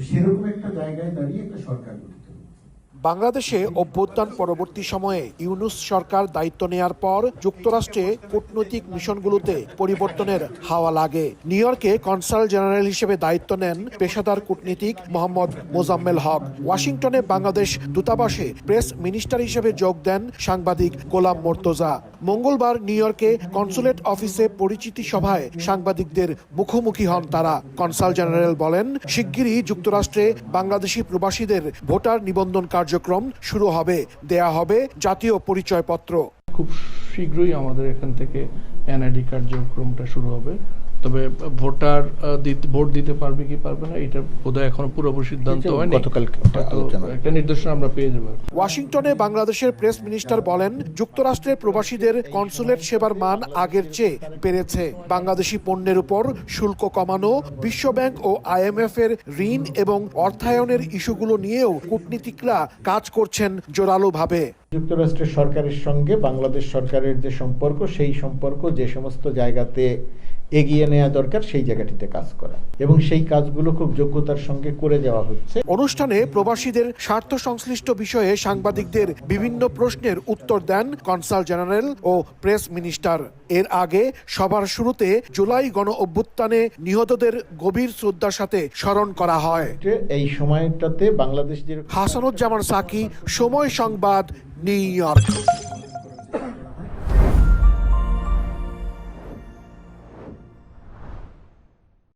সেরকম একটা জায়গায় দাঁড়িয়ে একটা সরকার গঠিত হয়েছে। বাংলাদেশে অভ্যুত্থান পরবর্তী সময়ে ইউনূস সরকার দায়িত্ব নেয়ার পর যুক্তরাষ্ট্রে কূটনৈতিক মিশনগুলোতে পরিবর্তনের হাওয়া লাগে। নিউ ইয়র্কে কনসাল জেনারেল হিসেবে দায়িত্ব নেন পেশাদার কূটনীতিক মোহাম্মদ মোজাম্মেল হক। ওয়াশিংটনে বাংলাদেশ দূতাবাসে প্রেস মিনিস্টার হিসেবে যোগ দেন সাংবাদিক গোলাম মোর্তজা। মঙ্গলবার নিউ ইয়র্কে কনসুলেট অফিসে পরিচিতি সভায় সাংবাদিকদের মুখোমুখি হন তারা। কনসাল জেনারেল বলেন, শিগগিরই যুক্তরাষ্ট্রে বাংলাদেশি প্রবাসীদের ভোটার নিবন্ধন কার্যক্রম শুরু হবে, দেয়া হবে জাতীয় পরিচয়পত্র। খুব শীঘ্রই আমাদের এখান থেকে এনআইডি কার্যক্রমটা শুরু হবে। তবে ভোট দিতে পারবে কি পারবে না এটা বোধহয় এখনো পুরোপুরি সিদ্ধান্ত হয়নি। একটা নির্দেশনা আমরা পেয়ে যাবো। ওয়াশিংটনে বাংলাদেশের প্রেস মিনিস্টার বলেন, যুক্তরাষ্ট্রের প্রবাসীদের কনসুলেট সেবার মান আগের চেয়ে বেড়েছে। বাংলাদেশি পণ্যের উপর শুল্ক কমানো, বিশ্বব্যাংক ও IMF এর ঋণ এবং অর্থায়নের ইস্যুগুলো নিয়েও কূটনীতিকরা কাজ করছেন জোরালোভাবে। যুক্তরাষ্ট্রের সরকারের সঙ্গে বাংলাদেশ সরকারের যে সম্পর্ক, সেই সম্পর্ক যে সমস্ত জায়গাতে এগিয়ে নেওয়া দরকার সেই জায়গাটিতে কাজ করা, এবং সেই কাজগুলো খুব যোগ্যতার সঙ্গে করে যাওয়া হচ্ছে। অনুষ্ঠানে প্রবাসীদের স্বার্থ সংশ্লিষ্ট বিষয়ে সাংবাদিকদের বিভিন্ন প্রশ্নের উত্তর দেন কনসাল জেনারেল ও প্রেস মিনিস্টার। এর আগে সবার শুরুতে জুলাই গণ অভ্যুত্থানে নিহতদের গভীর শ্রদ্ধার সাথে স্মরণ করা হয়। এই সময়টাতে বাংলাদেশ যে হাসানুজ্জামান সাকি, সময় সংবাদ, নিউ ইয়র্ক।